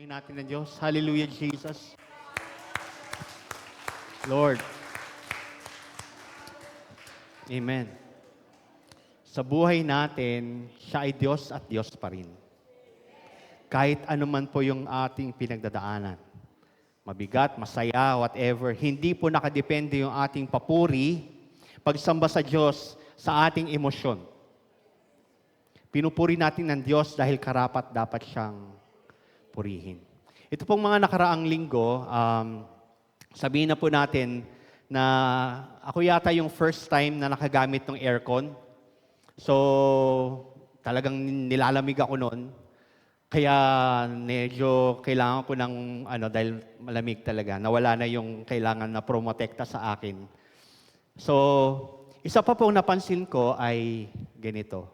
Purihin natin ng Diyos. Hallelujah, Jesus. Lord. Amen. Sa buhay natin, siya ay Diyos at Diyos pa rin. Kahit anuman po yung ating pinagdadaanan. Mabigat, masaya, whatever. Hindi po nakadepende yung ating papuri, pagsamba sa Diyos sa ating emosyon. Pinupuri natin ng Diyos dahil karapat dapat siyang purihin. Ito pong mga nakaraang linggo, sabihin na po natin na ako yata yung first time na nakagamit ng aircon. So, talagang nilalamig ako noon. Kaya medyo kailangan ko ng, dahil malamig talaga, nawala na yung kailangan na promotekta sa akin. So, isa pa pong napansin ko ay ganito.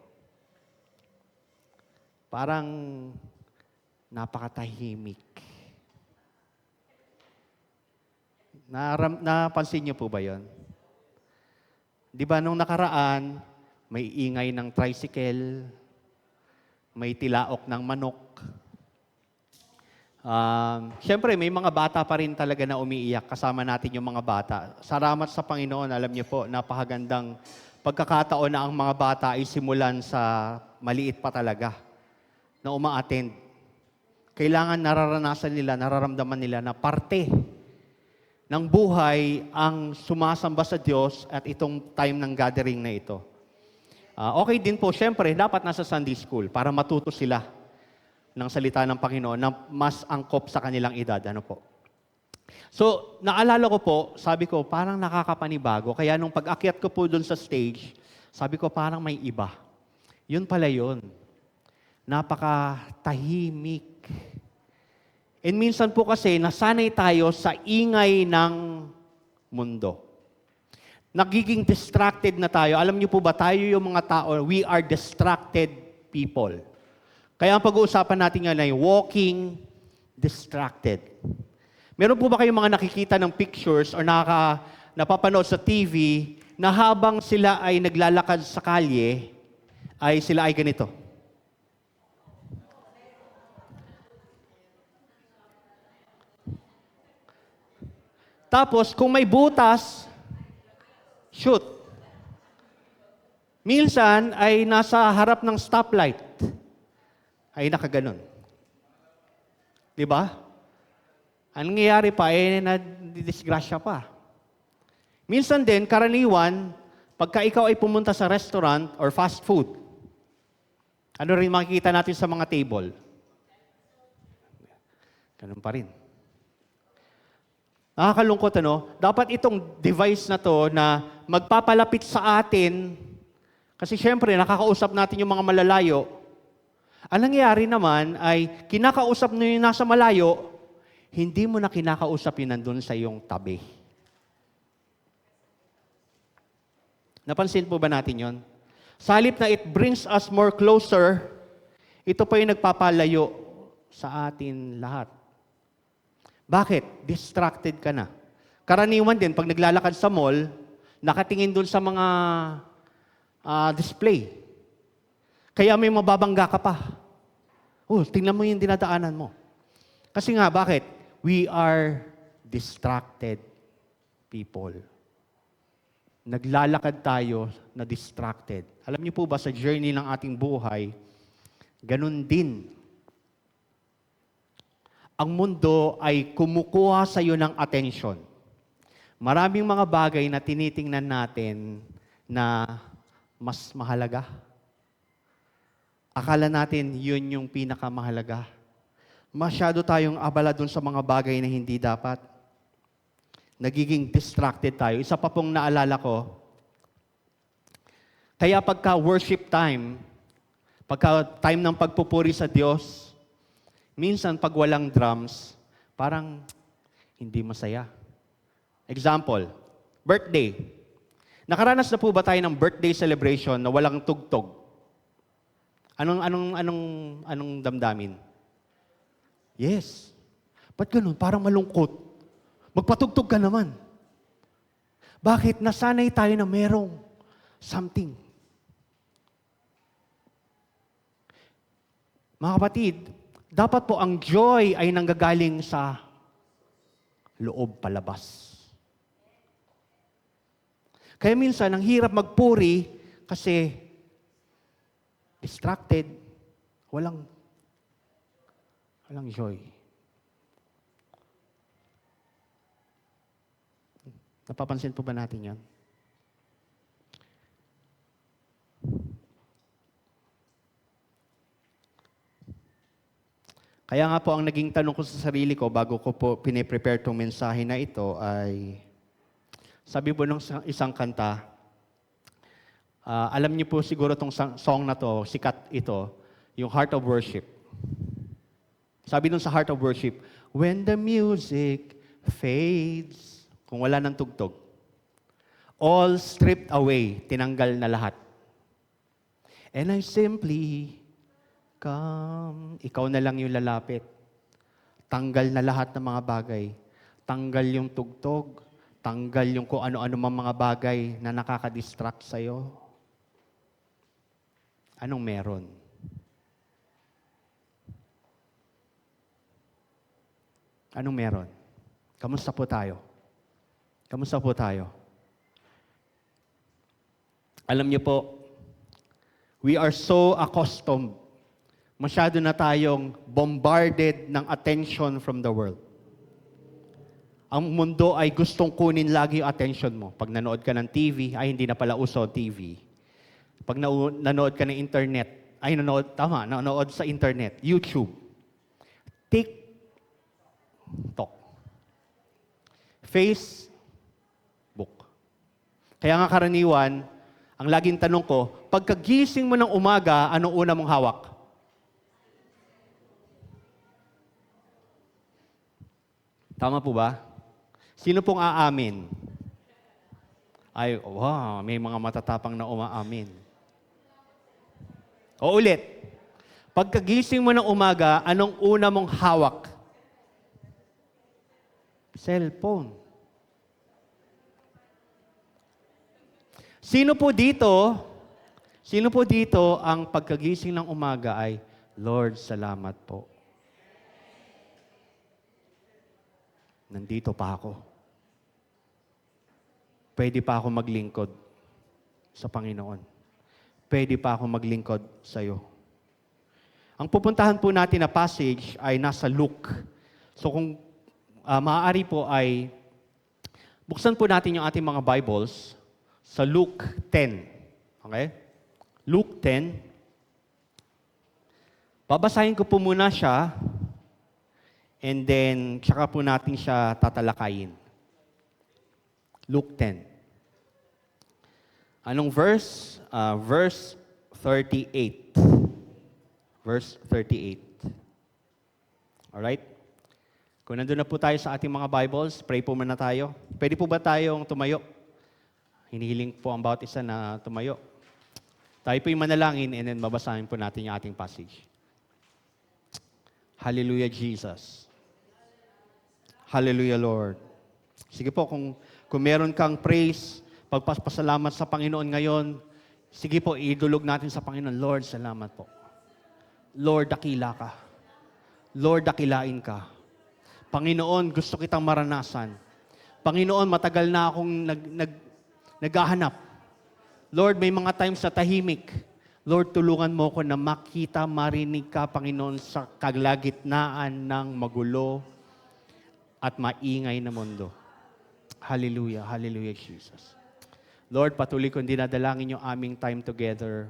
Parang napakatahimik. Napansin niyo po ba yon? Di ba nung nakaraan, may ingay ng tricycle, may tilaok ng manok. Siyempre, may mga bata pa rin talaga na umiiyak. Kasama natin yung mga bata. Salamat sa Panginoon, alam niyo po, napakagandang pagkakataon na ang mga bata ay simulan sa maliit pa talaga na uma-attend. Kailangan nararanasan nila, nararamdaman nila na parte ng buhay ang sumasamba sa Diyos at itong time ng gathering na ito. Okay din po, syempre, dapat nasa Sunday School para matuto sila ng salita ng Panginoon na mas angkop sa kanilang edad. Ano po? So, naalala ko po, sabi ko, parang nakakapanibago. Kaya nung pag-akyat ko po doon sa stage, sabi ko, parang may iba. Yun pala yun. Napakatahimik. And minsan po kasi, nasanay tayo sa ingay ng mundo. Nagiging distracted na tayo. Alam niyo po ba, tayo yung mga tao, we are distracted people. Kaya ang pag-uusapan natin ngayon ay walking distracted. Meron po ba kayong mga nakikita ng pictures or napapanood sa TV na habang sila ay naglalakad sa kalye, ay sila ay ganito? Tapos, kung may butas, shoot. Minsan ay nasa harap ng stoplight, ay nakaganon. Di ba? Anong nangyayari pa, nadidisgrasya pa. Minsan din, karaniwan, pagka ikaw ay pumunta sa restaurant or fast food, ano rin makikita natin sa mga table? Ganun pa rin. Nakakalungkot, Dapat itong device na to na magpapalapit sa atin, kasi syempre, nakakausap natin yung mga malalayo. Ang nangyayari naman ay, kinakausap mo yung nasa malayo, hindi mo na kinakausap yung nandun sa iyong tabi. Napansin po ba natin yon? Sa halip na it brings us more closer, ito pa yung nagpapalayo sa atin lahat. Bakit? Distracted ka na. Karaniwan din, pag naglalakad sa mall, nakatingin dun sa mga display. Kaya may mababangga ka pa. Tingnan mo yung dinadaanan mo. Kasi nga, bakit? We are distracted people. Naglalakad tayo na distracted. Alam niyo po ba, sa journey ng ating buhay, ganun din. Ang mundo ay kumukuha sa iyo ng atensyon. Maraming mga bagay na tinitingnan natin na mas mahalaga. Akala natin yun yung pinakamahalaga. Masyado tayong abala dun sa mga bagay na hindi dapat. Nagiging distracted tayo. Isa pa pong naalala ko, kaya pagka worship time, pagka time ng pagpupuri sa Diyos, minsan pag walang drums, parang hindi masaya. Example, birthday. Nakaranas na po ba tayo ng birthday celebration na walang tugtog? Anong damdamin? Yes. Ba't ganun? Parang malungkot. Magpatugtog ka naman. Bakit? Nasanay tayo na merong something. Mga kapatid, Dapat po ang joy ay nanggagaling sa loob palabas. Kaya minsan, ang hirap magpuri kasi distracted, walang joy. Napapansin po ba natin yan? Kaya nga po ang naging tanong ko sa sarili ko bago ko po piniprepare itong mensahe na ito ay, sabi po ng isang kanta, alam niyo po siguro itong song na to, sikat ito, yung Heart of Worship. Sabi dun sa Heart of Worship, when the music fades, kung wala ng tugtog, all stripped away, tinanggal na lahat. And I simply come, ikaw na lang yung lalapit. Tanggal na lahat ng mga bagay. Tanggal yung tugtog. Tanggal yung kung ano-ano mang mga bagay na nakaka-distract sa'yo. Anong meron? Anong meron? Kamusta po tayo? Kamusta po tayo? Alam niyo po, we are so accustomed. Masyado na tayong bombarded ng attention from the world. Ang mundo ay gustong kunin lagi yung attention mo. Pag nanood ka ng TV, ay hindi na pala uso TV. Pag nanood ka ng internet, nanood sa internet, YouTube, TikTok, Facebook. Kaya nga karaniwan, ang laging tanong ko, pagkagising mo ng umaga, anong una mong hawak? Tama po ba? Sino pong aamin? Ay, wow, may mga matatapang na umaamin. O ulit, pagkagising mo ng umaga, anong una mong hawak? Cellphone. Sino po dito ang pagkagising ng umaga ay, Lord, salamat po. Nandito pa ako. Pwede pa ako maglingkod sa Panginoon. Pwede pa ako maglingkod sa iyo. Ang pupuntahan po natin na passage ay nasa Luke. So kung maaari po ay buksan po natin yung ating mga Bibles sa Luke 10. Okay? Luke 10. Babasahin ko po muna siya. And then, tsaka po natin siya tatalakayin. Luke 10. Anong verse? Verse 38. Verse 38. Alright? Kung nandun na po tayo sa ating mga Bibles, pray po muna tayo. Pwede po ba tayong tumayo? Hinihiling po ang bawat isa na tumayo. Tayo po yung manalangin and then babasahin po natin yung ating passage. Hallelujah, Jesus. Hallelujah, Lord. Sige po, kung meron kang praise, pagpasalamat sa Panginoon ngayon, sige po, idulog natin sa Panginoon. Lord, salamat po. Lord, dakila ka. Lord, dakilain ka. Panginoon, gusto kitang maranasan. Panginoon, matagal na akong naghahanap. Lord, may mga times sa tahimik. Lord, tulungan mo ko na makita, marinig ka, Panginoon, sa kalagitnaan ng magulo at maingay na mundo. Hallelujah, hallelujah, Jesus. Lord, patuloy kong dinadalangin yung aming time together.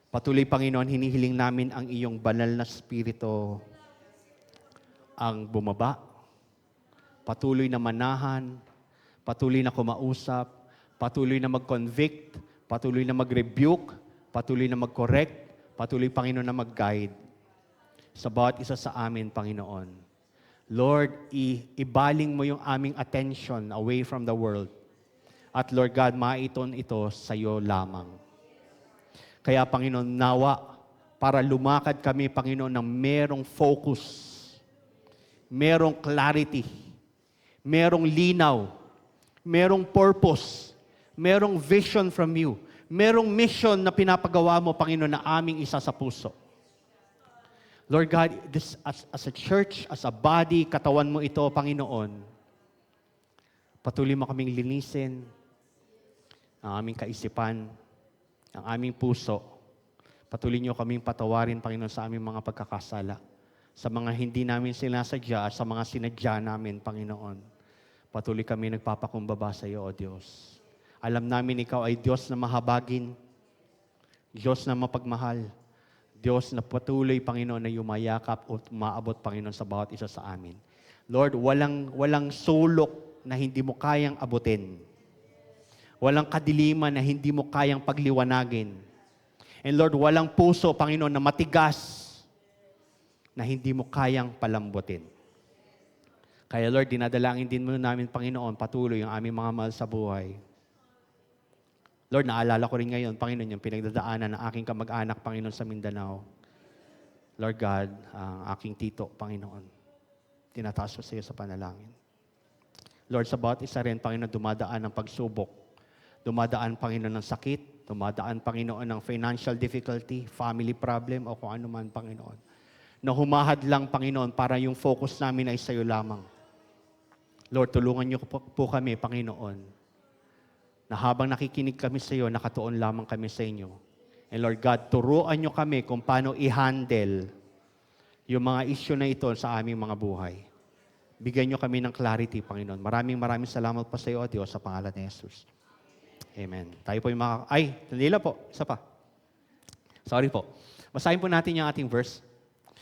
Patuloy, Panginoon, hinihiling namin ang iyong banal na spirito ang bumaba. Patuloy na manahan, patuloy na kumausap, patuloy na mag-convict, patuloy na mag-rebuke, patuloy na mag-correct, patuloy, Panginoon, na mag-guide sa bawat isa sa amin, Panginoon. Lord, ibaling mo yung aming attention away from the world. At Lord God, maiton ito sa iyo lamang. Kaya, Panginoon, nawa, para lumakad kami, Panginoon, ng merong focus, merong clarity, merong linaw, merong purpose, merong vision from you, merong mission na pinapagawa mo, Panginoon, na aming isa sa puso. Lord God, this, as a church, as a body, katawan mo ito, Panginoon, patuloy mo kaming linisin ang aming kaisipan, ang aming puso. Patuloy niyo kaming patawarin, Panginoon, sa aming mga pagkakasala. Sa mga hindi namin sinasadya at sa mga sinadya namin, Panginoon. Patuloy kami nagpapakumbaba sa iyo, O Diyos. Alam namin ikaw ay Diyos na mahabagin, Diyos na mapagmahal, Diyos na patuloy, Panginoon, na yumayakap o umaabot, Panginoon, sa bawat isa sa amin. Lord, walang sulok na hindi mo kayang abutin. Walang kadiliman na hindi mo kayang pagliwanagin. And Lord, walang puso, Panginoon, na matigas na hindi mo kayang palambutin. Kaya Lord, dinadalangin din mo namin, Panginoon, patuloy ang aming mga mahal sa buhay. Lord, naalala ko rin ngayon, Panginoon, yung pinagdadaanan ng aking kamag-anak, Panginoon, sa Mindanao. Lord God, ang aking tito, Panginoon, tinataas ko sa iyo sa panalangin. Lord, sa bawat isa rin, Panginoon, dumadaan ng pagsubok. Dumadaan, Panginoon, ng sakit. Dumadaan, Panginoon, ng financial difficulty, family problem, o kung ano man, Panginoon. Na humahad lang, Panginoon, para yung focus namin ay sa iyo lamang. Lord, tulungan niyo po kami, Panginoon, na habang nakikinig kami sa iyo, nakatuon lamang kami sa inyo. And Lord God, turuan niyo kami kung paano i-handle yung mga issue na ito sa aming mga buhay. Bigyan niyo kami ng clarity, Panginoon. Maraming salamat po sa iyo, O Diyos, sa pangalan ni Jesus. Amen. Tayo po yung mga... Ay, sandila po. Isa pa. Sorry po. Basahin po natin yung ating verse.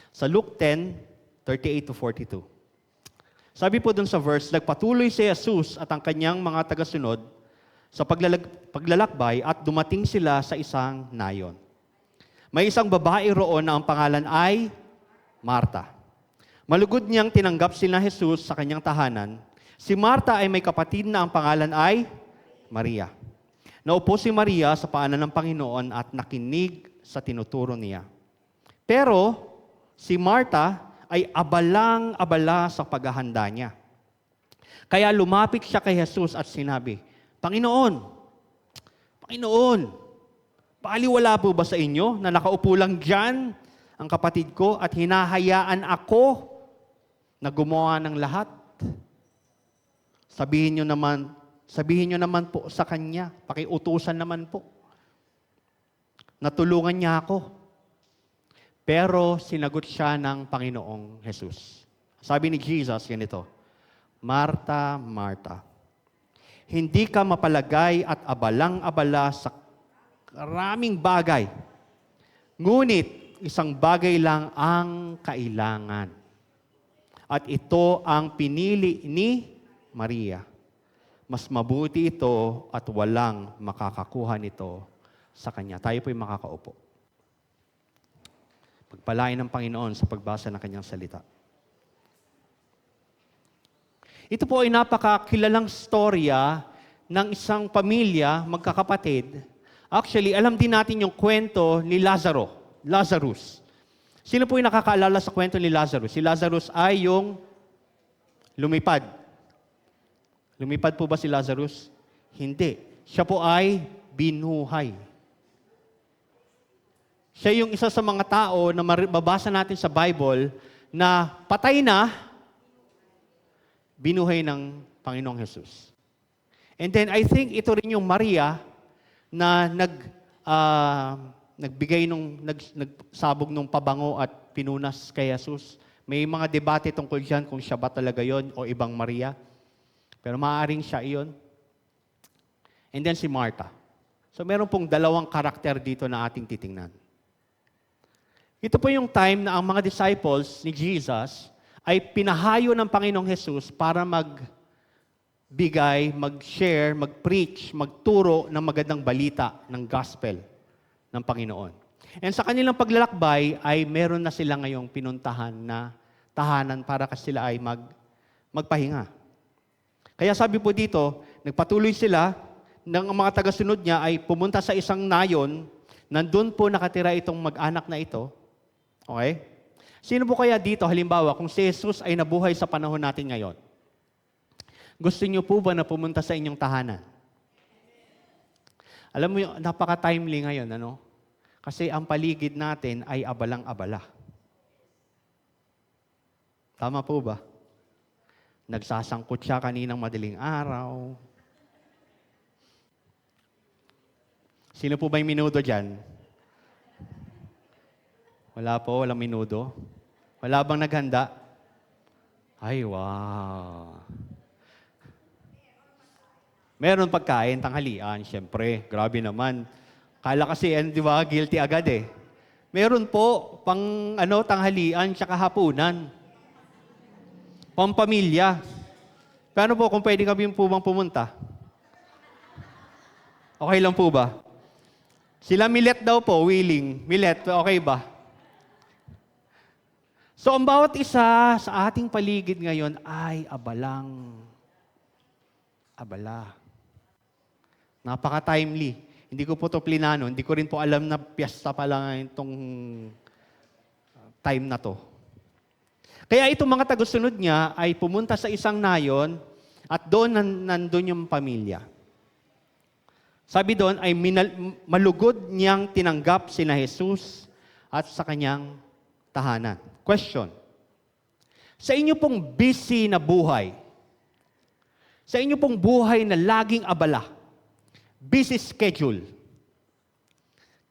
Sa Luke 10:38-42. Sabi po dun sa verse, nagpatuloy si Jesus at ang kanyang mga tagasunod sa paglalakbay at dumating sila sa isang nayon. May isang babae roon na ang pangalan ay Marta. Malugod niyang tinanggap sila Jesus sa kanyang tahanan. Si Marta ay may kapatid na ang pangalan ay Maria. Naupo si Maria sa paanan ng Panginoon at nakinig sa tinuturo niya. Pero si Marta ay abalang-abala sa paghahanda niya. Kaya lumapit siya kay Jesus at sinabi, Panginoon, paaliwala po ba sa inyo na nakaupo lang dyan ang kapatid ko at hinahayaan ako na gumawa ng lahat? Sabihin nyo naman po sa kanya, pakiutusan naman po. Natulungan niya ako. Pero sinagot siya ng Panginoong Jesus. Sabi ni Jesus, ganito, Marta, Marta, hindi ka mapalagay at abalang-abala sa karaming bagay. Ngunit, isang bagay lang ang kailangan. At ito ang pinili ni Maria. Mas mabuti ito at walang makakakuha nito sa kanya. Tayo po'y makakaupo. Pagpalain ng Panginoon sa pagbasa ng kanyang salita. Ito po ay napakakilalang storya ng isang pamilya, magkakapatid. Actually, alam din natin yung kwento ni Lazarus. Sino po yung nakakaalala sa kwento ni Lazarus? Si Lazarus ay yung lumipad. Lumipad po ba si Lazarus? Hindi. Siya po ay binuhay. Siya yung isa sa mga tao na mababasa natin sa Bible na patay na, binuhay ng Panginoong Jesus. And then I think ito rin yung Maria na nagsabog nung pabango at pinunas kay Jesus. May mga debate tungkol dyan kung siya ba talaga yon o ibang Maria. Pero maaaring siya iyon. And then si Martha. So meron pong dalawang karakter dito na ating titingnan. Ito po yung time na ang mga disciples ni Jesus ay pinahayo ng Panginoong Jesus para magbigay, mag-share, mag-preach, magturo ng magandang balita ng gospel ng Panginoon. And sa kanilang paglalakbay ay meron na sila ngayong pinuntahan na tahanan para sila ay magpahinga. Kaya sabi po dito, nagpatuloy sila, ng mga tagasunod niya ay pumunta sa isang nayon, nandun po nakatira itong mag-anak na ito. Okay? Sino po kaya dito, halimbawa, kung si Jesus ay nabuhay sa panahon natin ngayon? Gusto niyo po ba na pumunta sa inyong tahanan? Alam mo, napaka-timely ngayon, ano? Kasi ang paligid natin ay abalang-abala. Tama po ba? Nagsasangkot siya kaninang madaling araw. Sino po ba yung minudo dyan? Wala po, walang minudo. Wala bang naghanda? Ay, wow. Meron pagkain, tanghalian, syempre. Grabe naman. Kala kasi, di ba, guilty agad eh. Meron po, pang tanghalian, tsaka hapunan. Pampamilya. Paano po kung pwede kami po bang pumunta? Okay lang po ba? Sila Milet daw po, willing. Milet, okay ba? So, ang bawat isa sa ating paligid ngayon ay abalang. Abala. Napaka-timely. Hindi ko po ito plinano. Hindi ko rin po alam na piyesta pa lang itong time na to. Kaya itong mga tagusunod niya ay pumunta sa isang nayon at doon nandun yung pamilya. Sabi doon ay malugod niyang tinanggap sina Jesus at sa kanyang tahanan. Question. Sa inyo pong busy na buhay, sa inyo pong buhay na laging abala, busy schedule,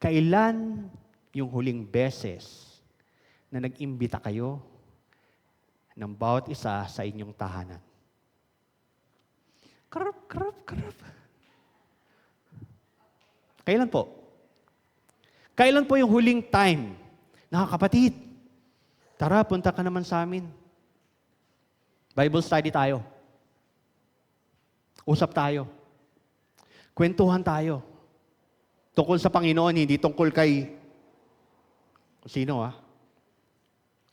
kailan yung huling beses na nag-imbita kayo ng bawat isa sa inyong tahanan? Karap. Kailan po? Kailan po yung huling time? Kapatid, tara, punta ka naman sa amin. Bible study tayo. Usap tayo. Kwentuhan tayo. Tungkol sa Panginoon, hindi tungkol kay sino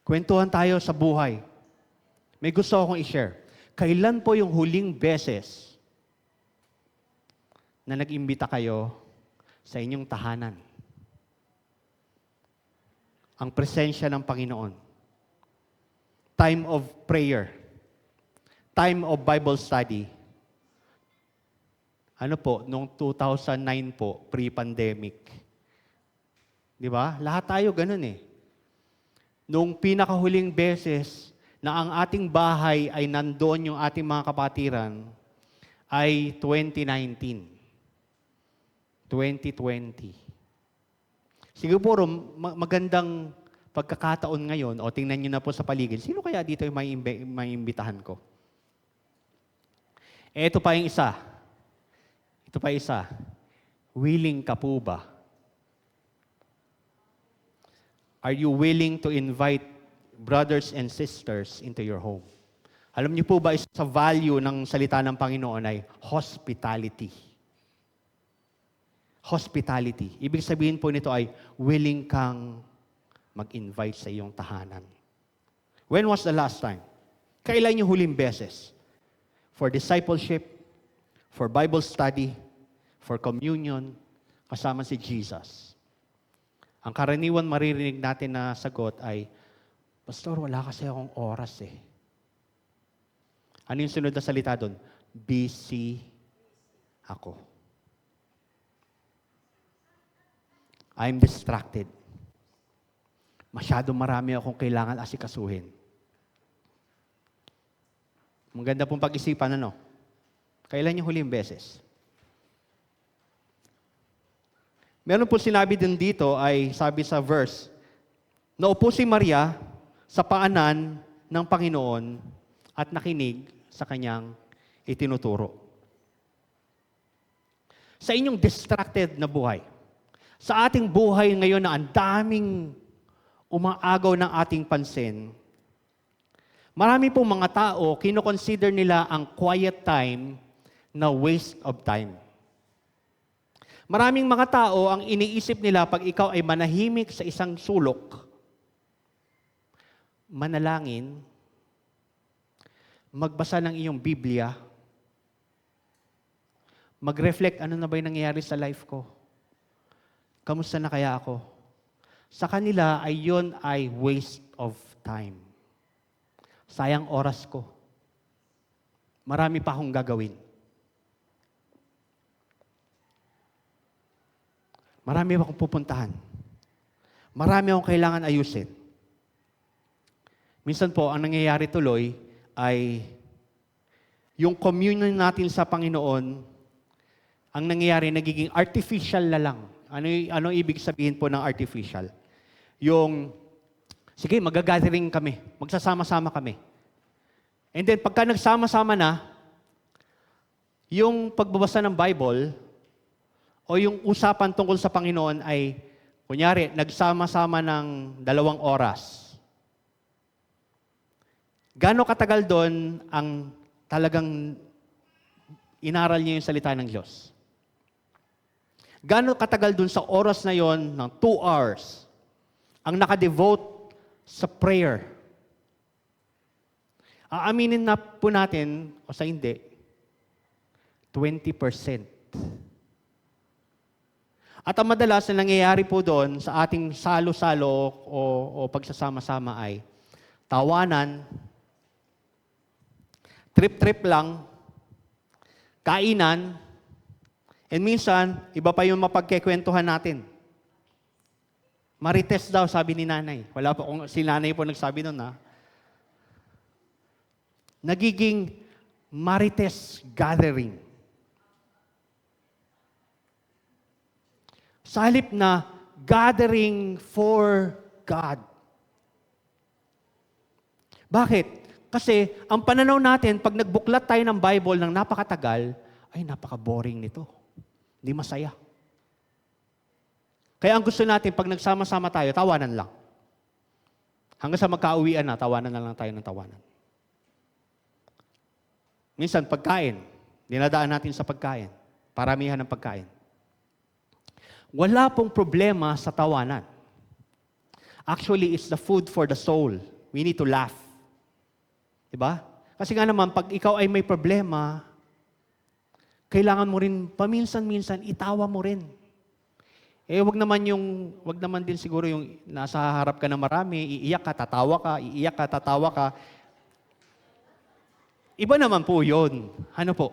Kwentuhan tayo sa buhay. May gusto akong i-share. Kailan po yung huling beses na nag-imbita kayo sa inyong tahanan? Ang presensya ng Panginoon. Time of prayer. Time of Bible study. Noong 2009 po, pre-pandemic. Di ba? Lahat tayo ganun eh. Noong pinakahuling beses na ang ating bahay ay nandoon yung ating mga kapatiran, ay 2019. 2020. Siguro magandang pagkakataon ngayon, o tingnan nyo na po sa paligid, sino kaya dito yung may imbitahan ko? Ito pa yung isa. Willing ka po ba? Are you willing to invite brothers and sisters into your home? Alam niyo po ba, isa sa value ng salita ng Panginoon ay hospitality. Hospitality. Ibig sabihin po nito ay willing kang mag-invite sa iyong tahanan. When was the last time? Kailan yung huling beses? For discipleship, for Bible study, for communion, kasama si Jesus. Ang karaniwan maririnig natin na sagot ay, Pastor, wala kasi akong oras eh. Ano yung sunod na salita doon? Busy ako. I'm distracted. Masyado marami akong kailangan asikasuhin. Maganda pong pag-isipan, Kailan yung huling beses? Meron po sinabi din dito ay sabi sa verse, naupo si Maria sa paanan ng Panginoon at nakinig sa kanyang itinuturo. Sa inyong distracted na buhay, sa ating buhay ngayon na ang daming umaagaw ng ating pansin, marami pong mga tao, kinoconsider nila ang quiet time na waste of time. Maraming mga tao, ang iniisip nila pag ikaw ay manahimik sa isang sulok, manalangin, magbasa ng iyong Biblia, mag-reflect, ano na ba yung nangyayari sa life ko? Kamusta na kaya ako? Sa kanila ay yun ay waste of time. Sayang oras ko. Marami pa akong gagawin. Marami akong pupuntahan. Marami akong kailangan ayusin. Minsan po, ang nangyayari tuloy ay yung communion natin sa Panginoon, ang nangyayari, nagiging artificial na lang. Ano ibig sabihin po ng artificial? Yung, sige, mag-gathering kami, magsasama-sama kami. And then, pagka nagsama-sama na, yung pagbabasa ng Bible, o yung usapan tungkol sa Panginoon ay, kunyari, nagsama-sama ng 2 oras. Gaano katagal doon ang talagang inaral niya yung salita ng Diyos? Gaano katagal doon sa oras na yon ng 2 hours ang nakadevote sa prayer? Aaminin na po natin, o sa hindi, 20%. At ang madalas na nangyayari po doon sa ating salo-salo o pagsasama-sama ay tawanan, trip-trip lang, kainan, and minsan, iba pa yung mapagkikwentuhan natin. Marites daw, sabi ni nanay. Wala pa kung si nanay po nagsabi nun, ha? Nagiging marites gathering. Sa halip na gathering for God. Bakit? Kasi ang pananaw natin, pag nagbuklat tayo ng Bible ng napakatagal, ay napaka-boring nito. Hindi masaya. Kaya ang gusto natin, pag nagsama-sama tayo, tawanan lang. Hanggang sa magkauwian na, tawanan na lang tayo ng tawanan. Minsan, pagkain. Dinadaan natin sa pagkain. Paramihan ng pagkain. Wala pong problema sa tawanan. Actually, it's the food for the soul. We need to laugh. Diba? Kasi nga naman, pag ikaw ay may problema, kailangan mo rin, paminsan-minsan, itawa mo rin. Wag naman din siguro yung nasa harap ka na marami, iiyak ka, tatawa ka, iiyak ka, tatawa ka. Iba naman po yun. Ano po?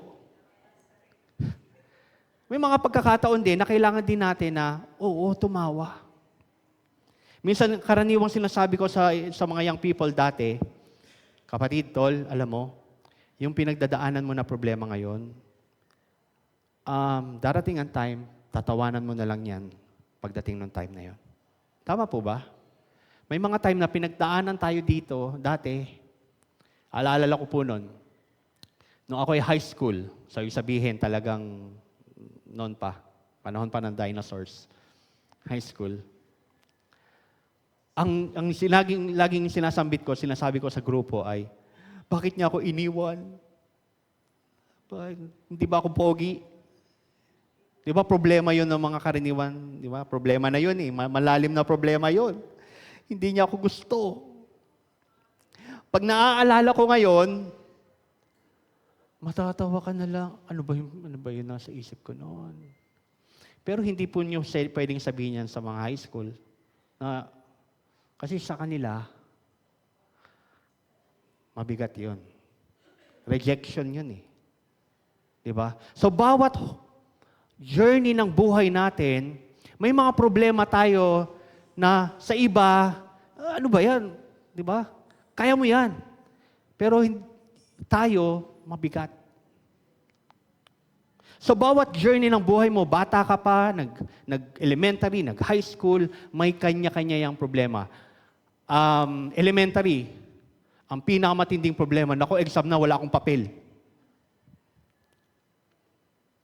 May mga pagkakataon din na kailangan din natin na, tumawa. Minsan, karaniwang sinasabi ko sa mga young people dati, kapatid, tol, alam mo, yung pinagdadaanan mo na problema ngayon, darating ang time, tatawanan mo na lang yan pagdating ng time na yon. Tama po ba? May mga time na pinagdaanan tayo dito, dati, alaalala ko po noon, nung ako ay high school, so yung sabihin talagang noon pa, panahon pa ng dinosaurs, high school. Ang laging sinasabi ko sa grupo ay, bakit niya ako iniwan? Hindi ba ako pogi? Di ba problema yun ng mga karaniwan? Di ba? Problema na yun eh. Malalim na problema yun. Hindi niya ako gusto. Pag naaalala ko ngayon, matatawa ka na lang. Ano ba yun nasa isip ko noon? Pero hindi po niyo pwedeng sabihin yan sa mga high school. Kasi sa kanila, mabigat yun. Rejection yun eh. Diba? So, bawat journey ng buhay natin, may mga problema tayo na sa iba, ano ba yan? Diba? Kaya mo yan. Pero tayo, mabigat. So, bawat journey ng buhay mo, bata ka pa, nag-elementary, nag-high school, may kanya-kanya yung problema. Elementary, ang pinakamatinding problema, exam na, wala akong papel.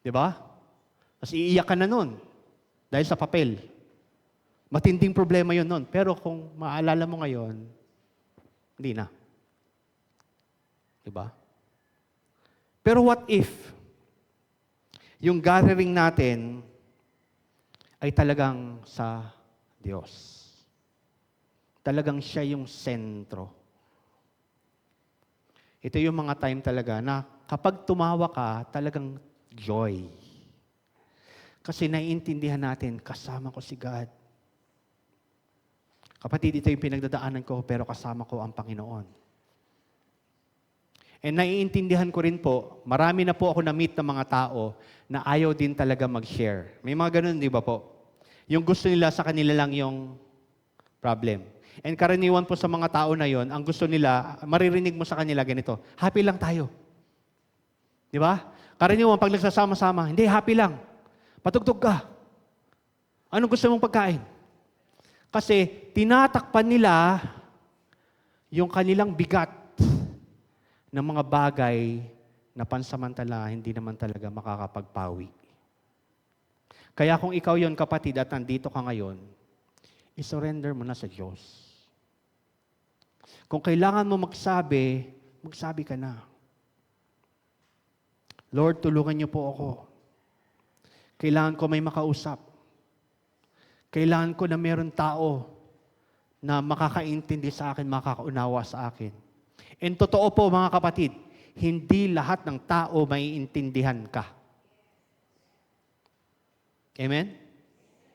Diba? Tapos iiyak ka na nun dahil sa papel. Matinding problema yun nun. Pero kung maalala mo ngayon, hindi na. Diba? Pero what if yung gathering natin ay talagang sa Diyos? Talagang siya yung sentro. Ito yung mga time talaga na kapag tumawa ka, talagang joy. Kasi naiintindihan natin, kasama ko si God. Kapatid, ito yung pinagdadaanan ko, pero kasama ko ang Panginoon. And naiintindihan ko rin po, marami na po ako na-meet ng mga tao na ayaw din talaga mag-share. May mga ganun, di ba po? Yung gusto nila sa kanila lang yung problem. And karaniwan po sa mga tao na yon, ang gusto nila, maririnig mo sa kanila ganito, happy lang tayo. Di ba? Karaniwan, pag nagsasama-sama, hindi, happy lang. Patugtog ka. Anong gusto mong pagkain? Kasi tinatakpan nila yung kanilang bigat ng mga bagay na pansamantala, hindi naman talaga makakapagpawi. Kaya kung ikaw yon kapatid at nandito ka ngayon, isurrender mo na sa Diyos. Kung kailangan mo magsabi, magsabi ka na. Lord, tulungan niyo po ako. Kailangan ko may makausap. Kailangan ko na meron tao na makakaintindi sa akin, makakaunawa sa akin. And totoo po mga kapatid, hindi lahat ng tao maiintindihan ka. Amen?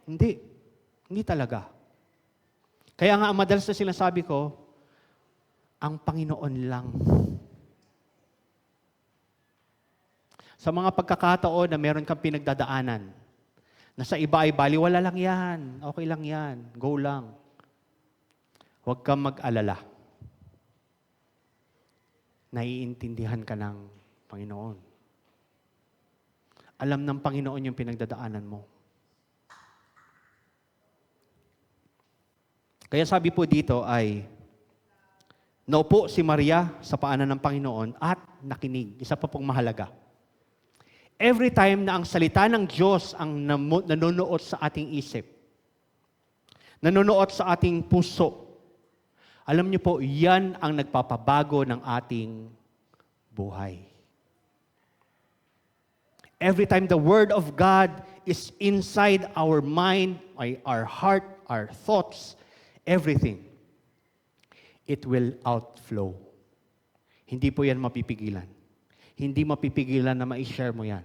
Hindi. Hindi talaga. Kaya nga, madalas na sinasabi ko, ang Panginoon lang. Sa mga pagkakataon na meron kang pinagdadaanan, na sa iba ay baliwala lang yan, okay lang yan, go lang. Huwag kang mag-alala. Naiintindihan ka ng Panginoon. Alam ng Panginoon yung pinagdadaanan mo. Kaya sabi po dito ay, naupo si Maria sa paanan ng Panginoon at nakinig. Isa pa pong mahalaga. Every time na ang salita ng Diyos ang nanonood sa ating isip, nanonood sa ating puso, alam niyo po, yan ang nagpapabago ng ating buhay. Every time the Word of God is inside our mind, our heart, our thoughts, everything, it will outflow. Hindi po yan mapipigilan. Hindi mapipigilan na ma-share mo yan.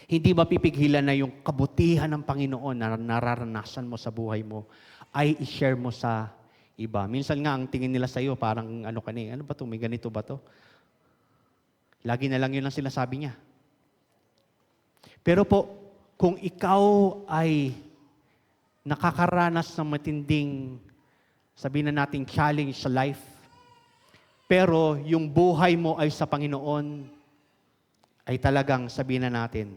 Hindi mapipigilan na yung kabutihan ng Panginoon na nararanasan mo sa buhay mo ay i-share mo sa iba. Minsan nga, ang tingin nila sa iyo, parang ano ka ano ba to? May ganito ba to? Lagi na lang yun ang sinasabi niya. Pero po, kung ikaw ay nakakaranas ng matinding, sabihin na natin, challenge sa life, pero yung buhay mo ay sa Panginoon, ay talagang sabihin na natin,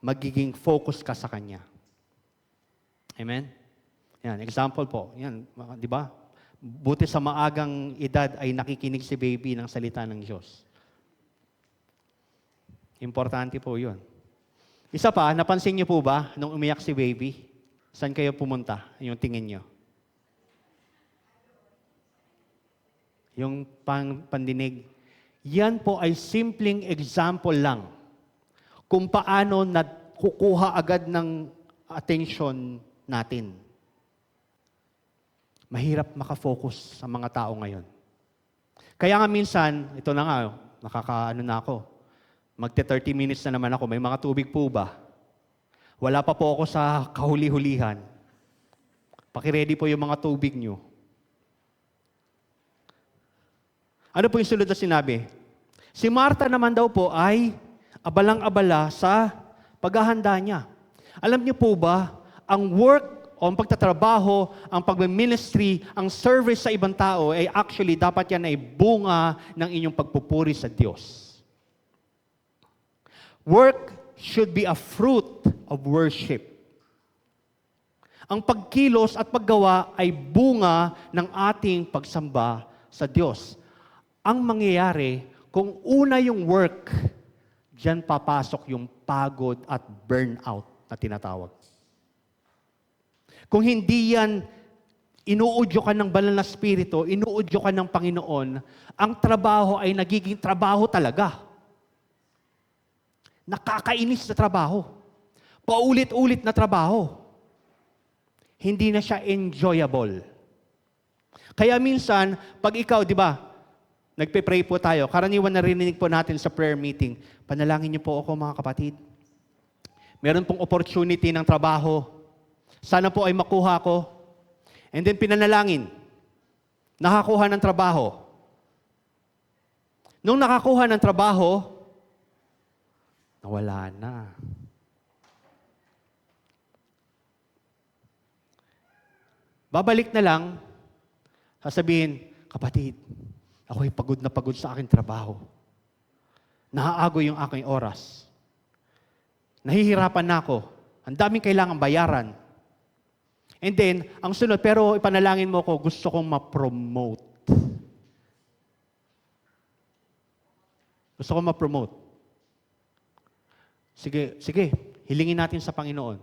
magiging focus ka sa Kanya. Amen? Yan, example po. Yan, di ba? Buti sa maagang edad ay nakikinig si baby ng salita ng Diyos. Importante po yun. Isa pa, napansin niyo po ba, nung umiyak si baby, saan kayo pumunta, yung tingin niyo? Yung pandinig. Yan po ay simpleng example lang kung paano nakukuha agad ng attention natin. Mahirap makafocus sa mga tao ngayon. Kaya nga minsan, ito na nga, nakakaano na ako, magte-30 minutes na naman ako, may mga tubig po ba? Wala pa po ako sa kahuli-hulihan. Pakiready po yung mga tubig nyo. Ano po yung sunod na sinabi? Si Martha naman daw po ay abalang-abala sa paghahanda niya. Alam niyo po ba, ang work o ang pagtatrabaho, ang pag-ministry, ang service sa ibang tao, ay actually dapat yan ay bunga ng inyong pagpupuri sa Diyos. Work should be a fruit of worship. Ang pagkilos at paggawa ay bunga ng ating pagsamba sa Diyos. Ang mangyayari, kung una yung work, diyan papasok yung pagod at burnout na tinatawag. Kung hindi yan, inuudyo ka ng banal na spirito, inuudyo ka ng Panginoon, ang trabaho ay nagiging trabaho talaga. Nakakainis na trabaho. Paulit-ulit na trabaho. Hindi na siya enjoyable. Kaya minsan, pag ikaw, di ba, nagpe-pray po tayo, karaniwan narinig po natin sa prayer meeting, panalangin niyo po ako mga kapatid. Meron pong opportunity ng trabaho. Sana po ay makuha ko. And then pinanalangin. Nakakuha ng trabaho. Nung nakakuha ng trabaho, nawala na. Babalik na lang, sasabihin, kapatid, ako'y pagod na pagod sa aking trabaho. Naaago yung aking oras. Nahihirapan na ako. Ang daming kailangan bayaran. And then, ang sunod, pero ipanalangin mo ko, gusto kong ma-promote. Gusto kong ma-promote. Sige, hilingin natin sa Panginoon.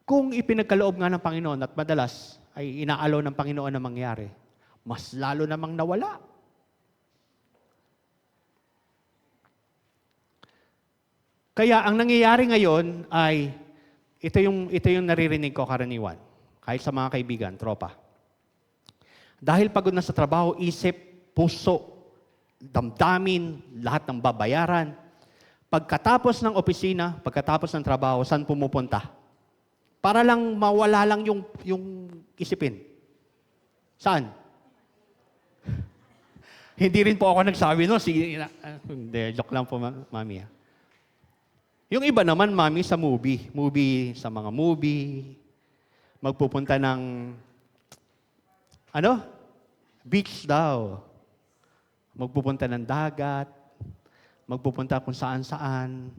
Kung ipinagkaloob nga ng Panginoon at madalas ay inaalaw ng Panginoon na mangyari, mas lalo namang nawala. Kaya ang nangyayari ngayon ay, ito yung naririnig ko karaniwan, kahit sa mga kaibigan, tropa. Dahil pagod na sa trabaho, isip, puso, damdamin, lahat ng babayaran. Pagkatapos ng opisina, pagkatapos ng trabaho, saan pumupunta? Para lang mawala lang yung isipin. Saan? Hindi rin po ako nagsabi, no? Hindi, joke lang po, mami. Yung iba naman, mami, sa movie. Sa mga movie. Magpupunta ng, beach daw. Magpupunta ng dagat. Magpupunta kung saan-saan.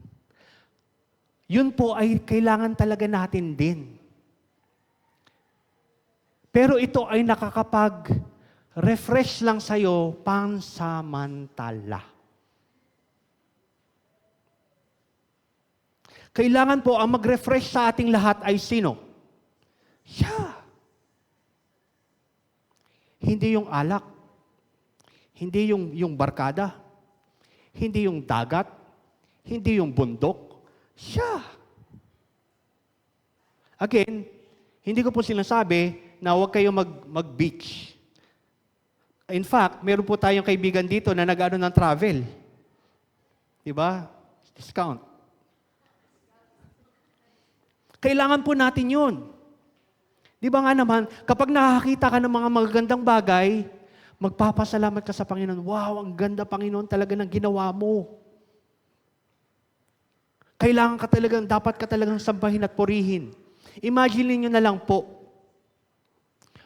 Yun po ay kailangan talaga natin din. Pero ito ay nakakapag-refresh lang sa'yo pansamantala. Kailangan po ang mag-refresh sa ating lahat ay sino? Siya. Hindi yung alak. Hindi yung barkada. Hindi yung dagat. Hindi yung bundok. Siya. Again, hindi ko po sinasabi na huwag kayong mag-beach. In fact, meron po tayong kaibigan dito na nag-ano ng travel. Diba? Discount. Kailangan po natin yun. Di ba nga naman, kapag nakakita ka ng mga magagandang bagay, magpapasalamat ka sa Panginoon. Wow, ang ganda, Panginoon, talaga ng ginawa mo. Dapat ka talagang sambahin at purihin. Imagine niyo na lang po,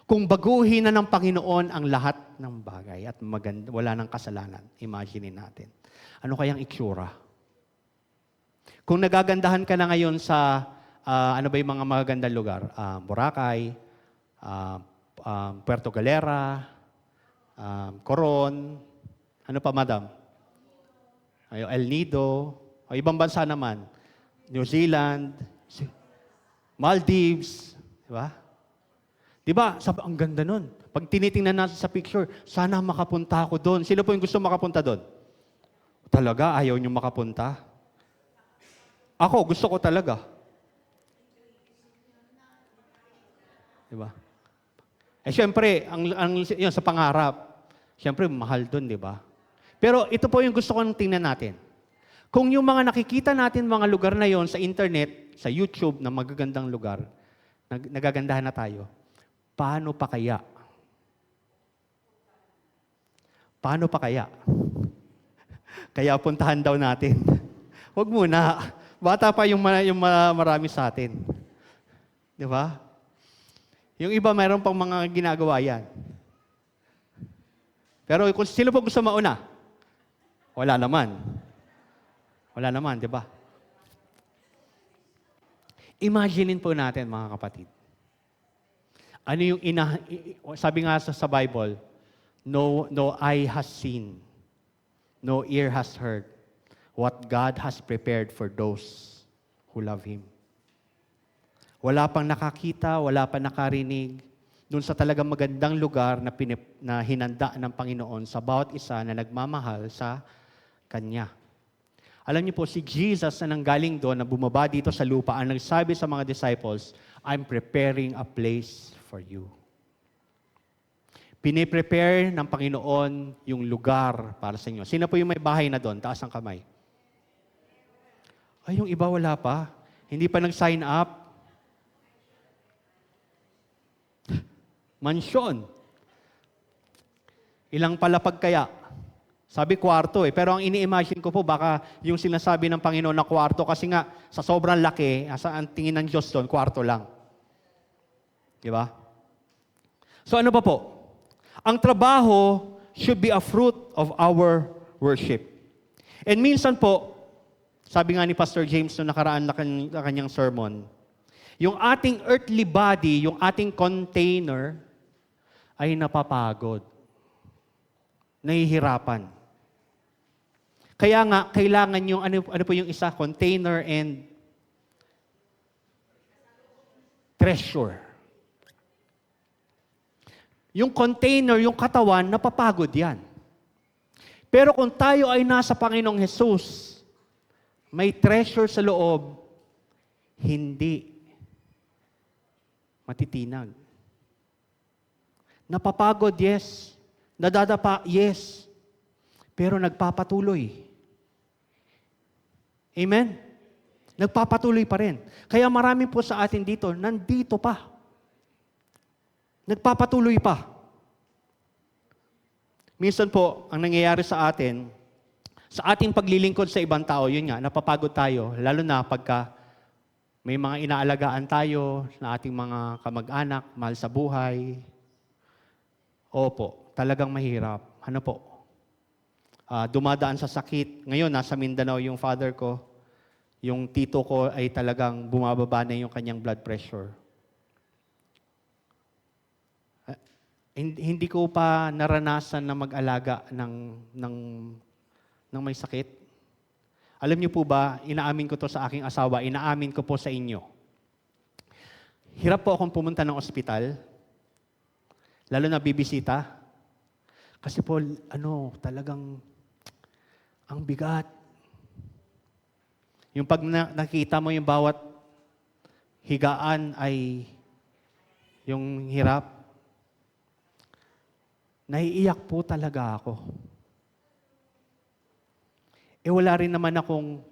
kung baguhin na ng Panginoon ang lahat ng bagay at wala ng kasalanan. Imagine natin. Ano kayang itsura? Kung nagagandahan ka na ngayon sa ano ba yung mga magagandang lugar? Boracay, Puerto Galera, Coron, ano pa, madam? El Nido, o ibang bansa naman, New Zealand, Maldives, di ba? Di ba? Ang ganda nun. Pag tinitingnan natin sa picture, sana makapunta ako doon. Sino po yung gusto makapunta doon? Talaga? Ayaw niyo makapunta? Ako, gusto ko talaga. Diba? Siyempre, yun, sa pangarap, siyempre, mahal doon, di ba? Pero ito po yung gusto kong tingnan natin. Kung yung mga nakikita natin mga lugar na yon sa internet, sa YouTube, na magagandang lugar, nagagandahan na tayo, paano pa kaya? Paano pa kaya? Kaya puntahan daw natin. Huwag muna. Bata pa yung marami sa atin. Di ba? Yung iba, mayroon pang mga ginagawa yan. Pero kung sino po gusto mauna? Wala naman. Wala naman, di ba? Imaginein po natin, mga kapatid. Ano yung sabi nga sa Bible, no eye has seen, no ear has heard, what God has prepared for those who love Him. Wala pang nakakita, wala pang nakarinig, doon sa talagang magandang lugar na hinanda ng Panginoon sa bawat isa na nagmamahal sa Kanya. Alam niyo po, si Jesus na nanggaling doon, na bumaba dito sa lupa, ang nagsabi sa mga disciples, I'm preparing a place for you. Piniprepare ng Panginoon yung lugar para sa inyo. Sino po yung may bahay na doon? Taas ang kamay. Ay, yung iba wala pa. Hindi pa nag-sign up. Mansyon. Ilang palapag kaya? Sabi kwarto Pero ang ini-imagine ko po, baka yung sinasabi ng Panginoon na kwarto, kasi nga sa sobrang laki, ang tingin ng Diyos doon, kwarto lang. Di ba? So ano pa po? Ang trabaho should be a fruit of our worship. And minsan po, sabi nga ni Pastor James noong nakaraan na kanyang sermon, yung ating earthly body, yung ating container, ay napapagod. Nahihirapan. Kaya nga, kailangan yung, ano po yung isa? Container and treasure. Yung container, yung katawan, napapagod yan. Pero kung tayo ay nasa Panginoong Jesus, may treasure sa loob, hindi matitinag. Napapagod, yes. Nadadapa, yes. Pero nagpapatuloy. Amen? Nagpapatuloy pa rin. Kaya marami po sa atin dito, nandito pa. Nagpapatuloy pa. Minsan po, ang nangyayari sa atin, sa ating paglilingkod sa ibang tao, yun nga, napapagod tayo, lalo na pagka may mga inaalagaan tayo na ating mga kamag-anak, mahal sa buhay. Opo, talagang mahirap. Ano po? Dumadaan sa sakit. Ngayon, nasa Mindanao yung father ko. Yung tito ko ay talagang bumababa na yung kanyang blood pressure. Hindi ko pa naranasan na mag-alaga ng may sakit. Alam niyo po ba, inaamin ko to sa aking asawa, inaamin ko po sa inyo. Hirap po akong pumunta ng ospital, lalo na bibisita. Kasi po, talagang ang bigat. Yung pag nakita mo yung bawat higaan ay yung hirap, naiiyak po talaga ako. Wala rin naman akong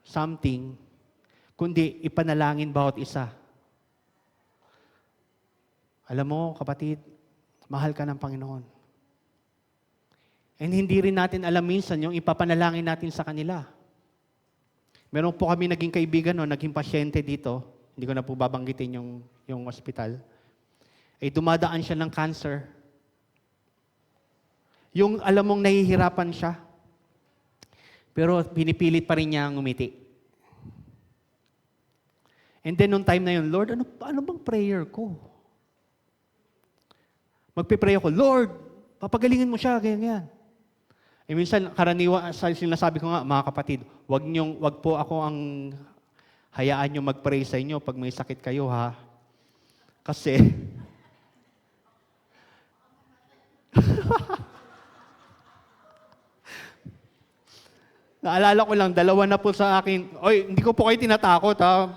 something, kundi ipanalangin bawat isa. Alam mo, kapatid, mahal ka ng Panginoon. And hindi rin natin alam minsan yung ipapanalangin natin sa kanila. Meron po kami naging kaibigan, naging pasyente dito, hindi ko na po babanggitin yung hospital, dumadaan siya ng cancer. Yung alam mong nahihirapan siya, pero pinipilit pa rin niya ang umiti. And then, nung time na yun, Lord, ano bang prayer ko? Magpipray ako, Lord, papagalingin mo siya, ganyan. Minsan, karaniwan, sinasabi ko nga, mga kapatid, wag po ako ang hayaan nyo mag-pray sa inyo pag may sakit kayo, ha? Kasi, naalala ko lang, 2 na po sa akin. Oy, hindi ko po kayo tinatakot, ha?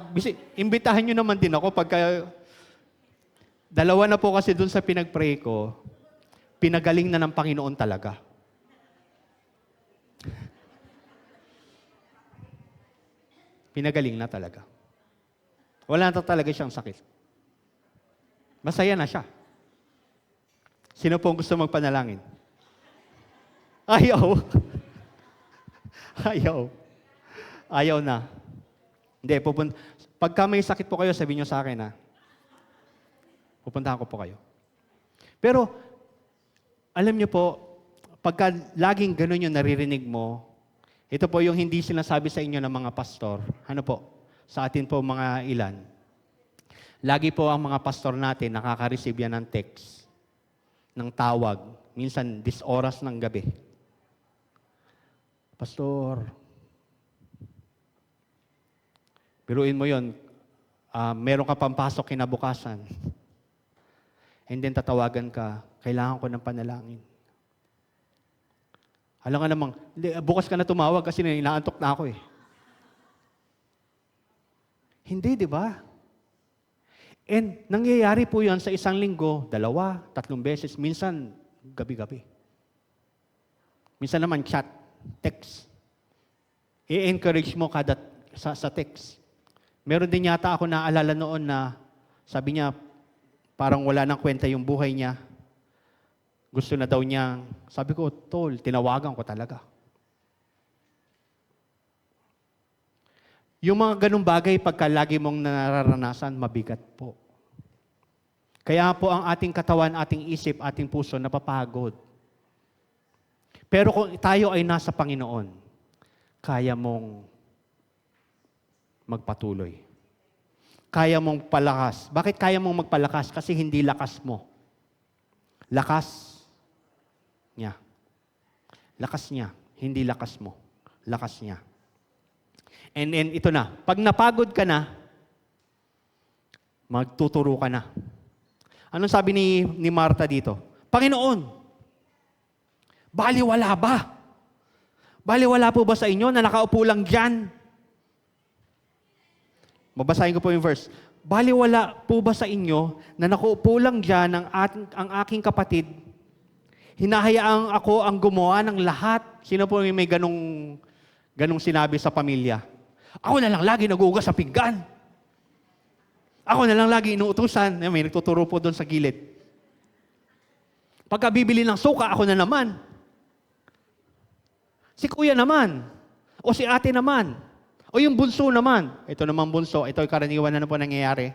Imbitahan nyo naman din ako pagka 2 na po kasi dun sa pinag-pray ko, pinagaling na ng Panginoon talaga. Pinagaling na talaga. Wala na talaga siyang sakit. Masaya na siya. Sino po gusto magpanalangin? Ayaw. Ayaw na. Hindi, pagka may sakit po kayo, sabihin nyo sa akin, ha? Pupuntahan ko po kayo. Pero, alam nyo po, pagka laging ganun yung naririnig mo, ito po yung hindi sinasabi sa inyo ng mga pastor. Ano po? Sa atin po mga ilan. Lagi po ang mga pastor natin nakaka-receive yan ng text, ng tawag. Minsan, 10 oras ng gabi. Pastor, biruin mo yun, meron ka pampasok kinabukasan. And then tatawagan ka, kailangan ko ng panalangin. Alam ka namang, bukas ka na tumawag kasi inaantok na ako eh. Hindi, di ba? And nangyayari po yan sa isang linggo, 2, 3 beses, minsan gabi-gabi. Minsan naman chat, text. I-encourage mo kada sa text. Meron din yata ako naalala noon na sabi niya, parang wala nang kwenta yung buhay niya. Gusto na daw niya, sabi ko, tol, tinawagan ko talaga. Yung mga ganung bagay, pagka lagi mong nararanasan, mabigat po. Kaya po ang ating katawan, ating isip, ating puso napapagod. Pero kung tayo ay nasa Panginoon, kaya mong magpatuloy. Kaya mong palakas. Bakit kaya mong magpalakas? Kasi hindi lakas mo. Lakas niya. Lakas niya. Hindi lakas mo. Lakas niya. And ito na. Pag napagod ka na, magtuturo ka na. Anong sabi ni Martha dito? Panginoon, baliwala ba? Baliwala po ba sa inyo na nakaupo lang dyan? Babasahin ko po yung verse. Baliwala po ba sa inyo na nakaupo lang dyan ang aking kapatid? Hinahayaan ako ang gumawa ng lahat. Sino po may ganong sinabi sa pamilya? Ako na lang lagi nag-uugas sa pinggan. Ako na lang lagi inuutusan. May nagtuturo po doon sa gilid. Pagka bibili ng suka, ako na naman. Si kuya naman. O si ate naman. O yung bunso naman. Ito naman bunso. Ito yung karaniwan na po nangyayari.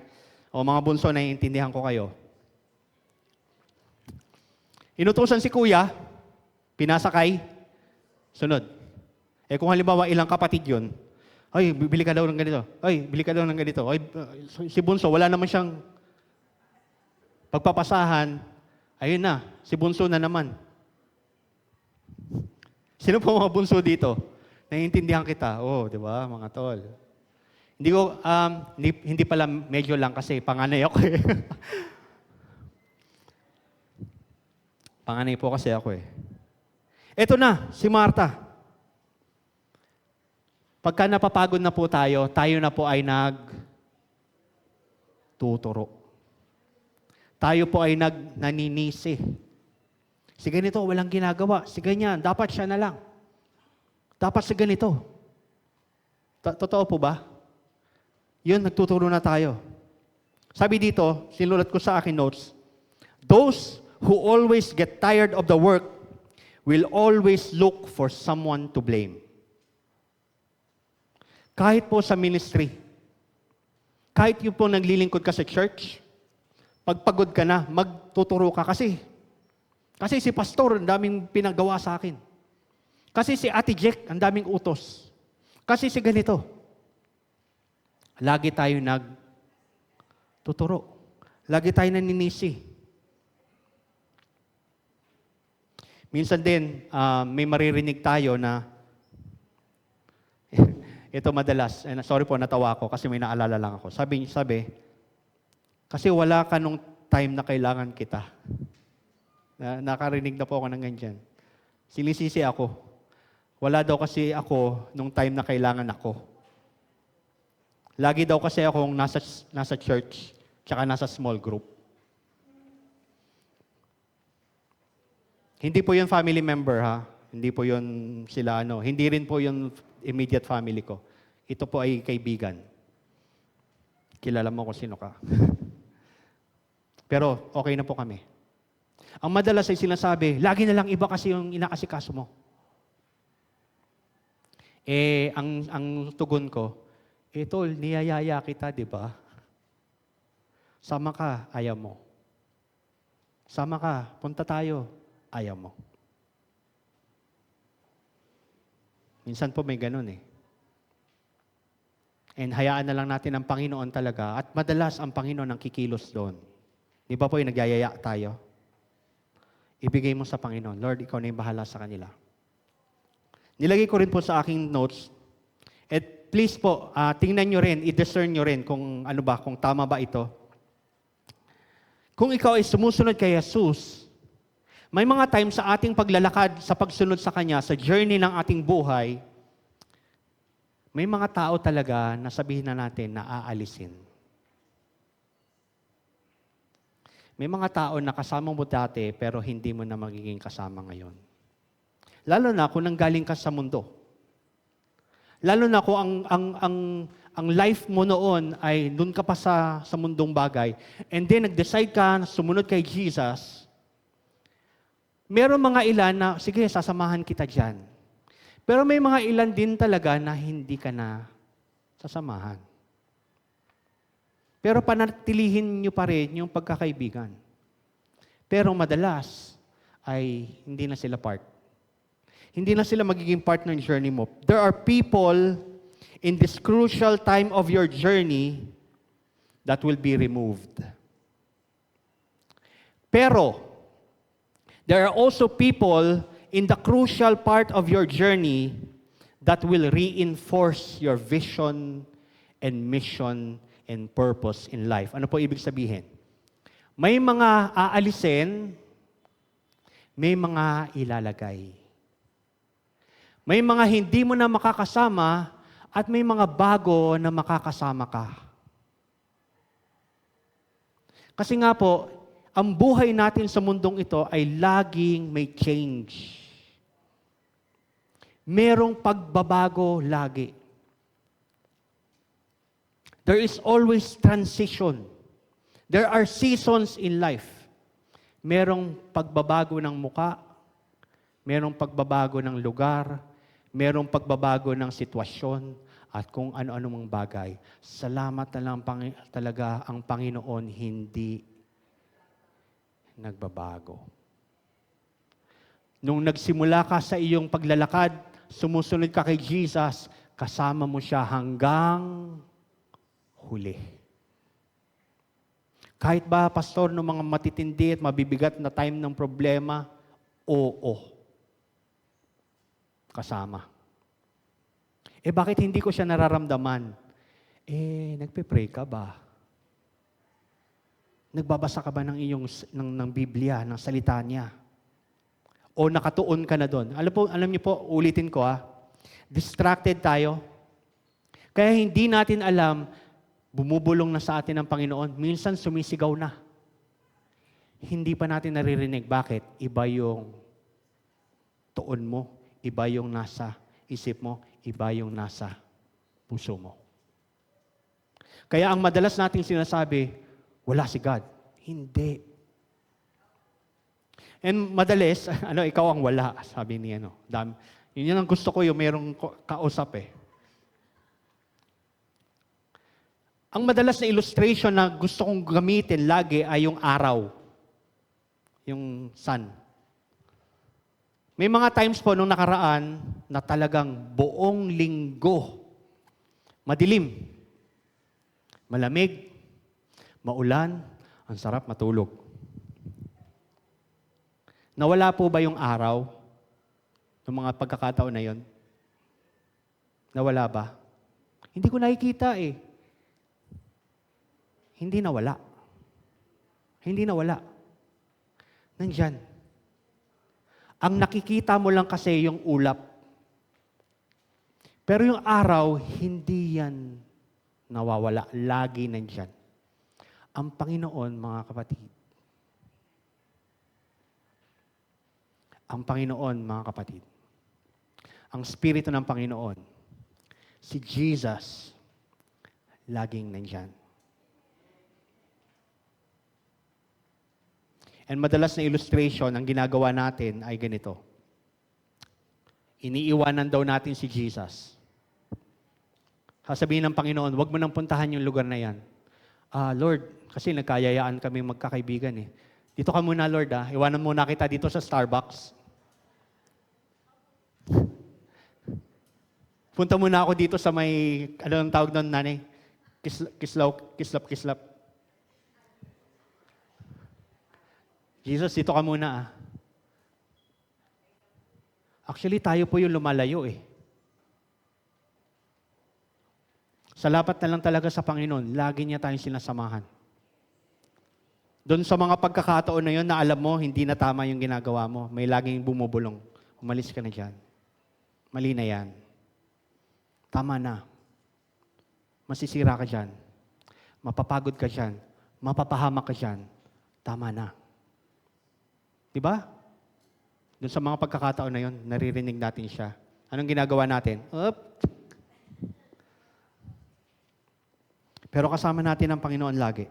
O mga bunso, naiintindihan ko kayo. Inutusan si kuya, pinasakay, sunod. Kung halimbawa ilang kapatid yun, ay, bili ka daw ng ganito. Ay, bili ka daw ng ganito. Ay, si bunso, wala naman siyang pagpapasahan. Ayun na, si bunso na naman. Sino po mga bunso dito? Naiintindihan kita. Oh, di ba, mga tol? Hindi pala medyo lang kasi panganay ako eh. Panganay po kasi ako eh. Ito na, si Martha. Pagka napapagod na po tayo na po ay nagtuturo. Tayo po ay naninisi. Si ganito, walang ginagawa. Si ganyan, dapat siya na lang. Dapat si ganito. Totoo po ba? Yun, nagtuturo na tayo. Sabi dito, sinulat ko sa akin notes, those who always get tired of the work will always look for someone to blame. Kahit po sa ministry, kahit yung po naglilingkod ka sa church, pagpagod ka na, magtuturo ka kasi si pastor, ang daming pinagawa sa akin. Kasi si Ate Jack, ang daming utos. Kasi si ganito. Lagi tayo nagtuturo. Lagi tayo naninisi. Minsan din, may maririnig tayo na ito madalas, sorry po, natawa ako kasi may naalala lang ako. Sabi, kasi wala ka nung time na kailangan kita. Nakarinig na po ako ng ganyan. Sinisisi ako. Wala daw kasi ako nung time na kailangan ako. Lagi daw kasi akong nasa church, tsaka nasa small group. Hindi po yun family member, ha? Hindi po yun sila, Hindi rin po yun immediate family ko. Ito po ay kaibigan. Kilala mo kung sino ka. Pero okay na po kami. Ang madalas ay sinasabi, lagi na lang iba kasi yung inaasikaso mo. Ang tugon ko, tol, niyayaya kita, di ba? Sama ka, ayaw mo. Sama ka, punta tayo, ayaw mo. Minsan po may ganun eh. And hayaan na lang natin ang Panginoon talaga. At madalas ang Panginoon ang kikilos doon. Di ba po yung nagyayaya tayo? Ibigay mo sa Panginoon. Lord, ikaw na yung bahala sa kanila. Nilagay ko rin po sa aking notes. At please po, tingnan nyo rin, i-discern nyo rin kung ano ba, kung tama ba ito. Kung ikaw ay sumusunod kay Jesus, may mga times sa ating paglalakad, sa pagsunod sa Kanya, sa journey ng ating buhay, may mga tao talaga na sabihin na natin na aalisin. May mga tao na kasama mo dati pero hindi mo na magiging kasama ngayon. Lalo na kung nanggaling ka sa mundo. Lalo na kung ang life mo noon ay doon ka pa sa mundong bagay and then nag-decide ka na sumunod kay Jesus. Meron mga ilan na, sige, sasamahan kita dyan. Pero may mga ilan din talaga na hindi ka na sasamahan. Pero panatilihin nyo pa rin yung pagkakaibigan. Pero madalas ay hindi na sila part. Hindi na sila magiging part ng journey mo. There are people in this crucial time of your journey that will be removed. Pero, there are also people in the crucial part of your journey that will reinforce your vision and mission and purpose in life. Ano po ibig sabihin? May mga aalisin, may mga ilalagay. May mga hindi mo na makakasama at may mga bago na makakasama ka. Kasi nga po, ang buhay natin sa mundong ito ay laging may change. Merong pagbabago lagi. There is always transition. There are seasons in life. Merong pagbabago ng muka, merong pagbabago ng lugar, merong pagbabago ng sitwasyon, at kung ano-ano mang bagay. Salamat na lang talaga ang Panginoon hindi nagbabago. Nung nagsimula ka sa iyong paglalakad, sumusunod ka kay Jesus, kasama mo siya hanggang huli. Kahit ba, pastor, ng mga matitindi at mabibigat na time ng problema, oo. Kasama. Bakit hindi ko siya nararamdaman? Nagpe-pray ka ba? Nagbabasa ka ba ng Biblia, ng salita niya? O nakatuon ka na doon? Alam niyo po, ulitin ko distracted tayo. Kaya hindi natin alam, bumubulong na sa atin ang Panginoon. Minsan sumisigaw na. Hindi pa natin naririnig. Bakit? Iba yung tuon mo, iba yung nasa isip mo, iba yung nasa puso mo. Kaya ang madalas nating sinasabi, wala si God. Hindi. And madalas, ikaw ang wala, sabi ni Yun ang gusto ko, yung mayroong kausap Ang madalas na illustration na gusto kong gamitin lagi ay yung araw. Yung sun. May mga times po nung nakaraan na talagang buong linggo, madilim, malamig, maulan, ang sarap matulog. Nawala po ba yung araw ng mga pagkakataon na yon? Nawala ba? Hindi ko nakikita Hindi nawala. Hindi nawala. Nandyan. Ang nakikita mo lang kasi yung ulap. Pero yung araw, hindi yan nawawala. Lagi nandyan. Ang Panginoon, mga kapatid. Ang Panginoon, mga kapatid. Ang Espiritu ng Panginoon. Si Jesus, laging nandyan. And madalas na illustration, ang ginagawa natin ay ganito. Iniiwanan daw natin si Jesus. Sasabihin ng Panginoon, huwag mo nang puntahan yung lugar na yan. Lord, kasi nagkayayaan kami magkakaibigan Dito ka muna, Lord Iwanan muna kita dito sa Starbucks. Punta muna ako dito sa may, ang tawag doon, nanay? Kislap. Jesus, dito ka muna Actually, tayo po yung lumalayo Salapat na lang talaga sa Panginoon, lagi niya tayong sinasamahan. Doon sa mga pagkakataon na yun na alam mo, hindi na tama yung ginagawa mo, may laging bumubulong. Umalis ka na dyan. Mali na yan. Tama na. Masisira ka dyan. Mapapagod ka dyan. Mapapahamak ka dyan. Tama na. Diba? Doon sa mga pagkakataon na yun, naririnig natin siya. Anong ginagawa natin? Pero kasama natin ang Panginoon lagi.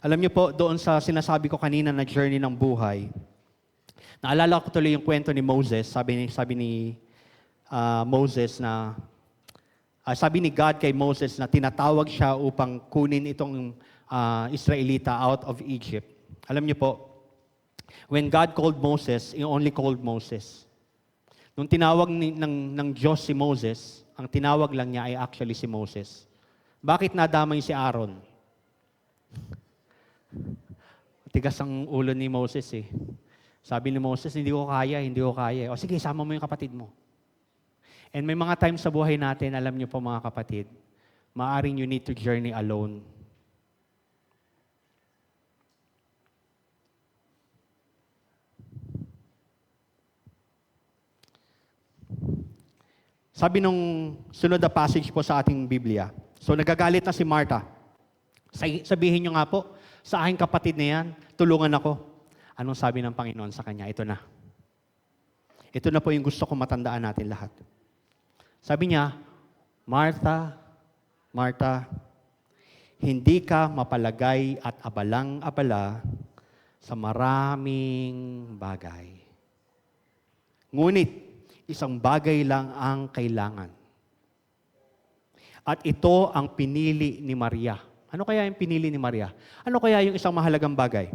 Alam niyo po, doon sa sinasabi ko kanina na journey ng buhay, naalala ko tuloy yung kwento ni Moses. Sabi ni Moses na Sabi ni God kay Moses na tinatawag siya upang kunin itong Israelita out of Egypt. Alam niyo po, when God called Moses, He only called Moses. Nung tinawag ng Diyos si Moses, ang tinawag lang niya ay actually si Moses. Bakit nadamay si Aaron? Tigas ang ulo ni Moses eh. Sabi ni Moses, hindi ko kaya. O sige, sama mo yung kapatid mo. And may mga times sa buhay natin, alam niyo po mga kapatid, maaring you need to journey alone. Sabi nung sunod na passage po sa ating Biblia, so nagagalit na si Martha. Sabihin niyo nga po, sa aking kapatid na yan, tulungan ako. Anong sabi ng Panginoon sa kanya? Ito na. Ito na po yung gusto kong matandaan natin lahat. Sabi niya, Martha, Martha, hindi ka mapalagay at abalang-abala sa maraming bagay. Ngunit, isang bagay lang ang kailangan. At ito ang pinili ni Maria. Ano kaya yung pinili ni Maria? Ano kaya yung isang mahalagang bagay?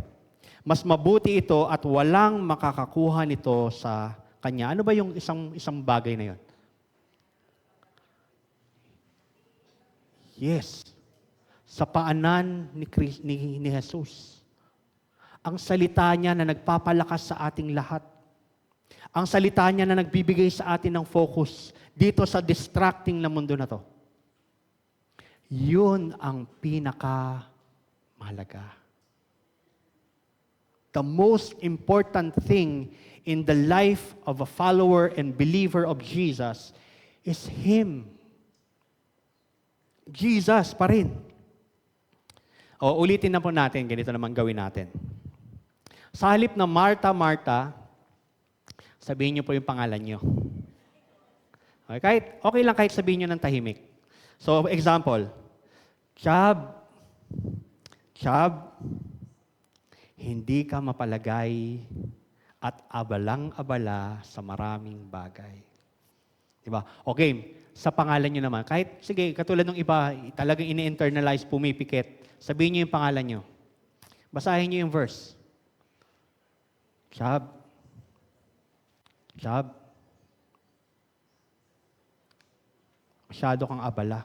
Mas mabuti ito at walang makakakuha nito sa kanya. Ano ba yung isang bagay na yon? Yes. Sa paanan ni Jesus. Ang salita niya na nagpapalakas sa ating lahat. Ang salita niya na nagbibigay sa atin ng focus dito sa distracting na mundo na to. Yun ang pinaka-mahalaga. The most important thing in the life of a follower and believer of Jesus is Him. Jesus pa rin. O, ulitin na po natin, ganito naman gawin natin. Sa halip na Martha, Martha, sabihin niyo po yung pangalan niyo. Okay lang kahit sabihin niyo ng tahimik. So, example, Chab, hindi ka mapalagay at abalang-abala sa maraming bagay. Diba? Okay, sa pangalan niyo naman. Kahit, sige, katulad ng iba, talagang ini-internalize, pumipikit. Sabihin niyo yung pangalan niyo. Basahin niyo yung verse. Chab, masyado kang abala.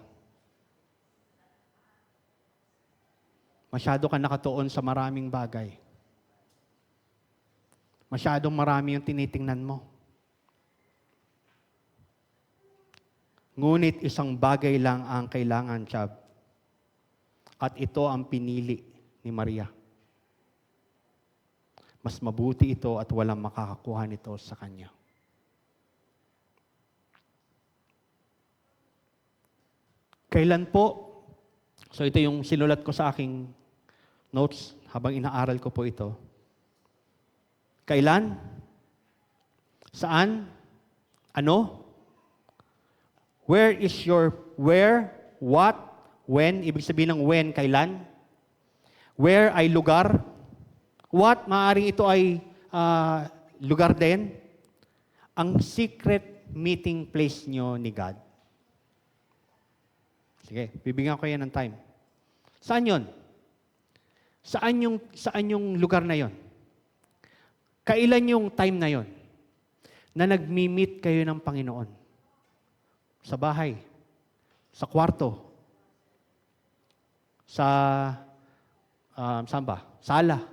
Masyado kang nakatuon sa maraming bagay. Masyadong marami yung tinitingnan mo. Ngunit isang bagay lang ang kailangan, Chab. At ito ang pinili ni Maria. Mas mabuti ito at walang makakakuha nito sa kanya. Kailan po? So ito yung sinulat ko sa aking notes habang inaaral ko po ito. Kailan? Saan? Ano? Where is your where? What? When? Ibig sabihin ng when, kailan? Where ay lugar? What? Maaring ito ay lugar din. Ang secret meeting place nyo ni God. Sige, bibigyan ko yan ng time. Saan yon? Saan yung lugar na yon? Kailan yung time na yon na nagmi-meet kayo ng Panginoon? Sa bahay, sa kwarto, sa saan ba? Sala.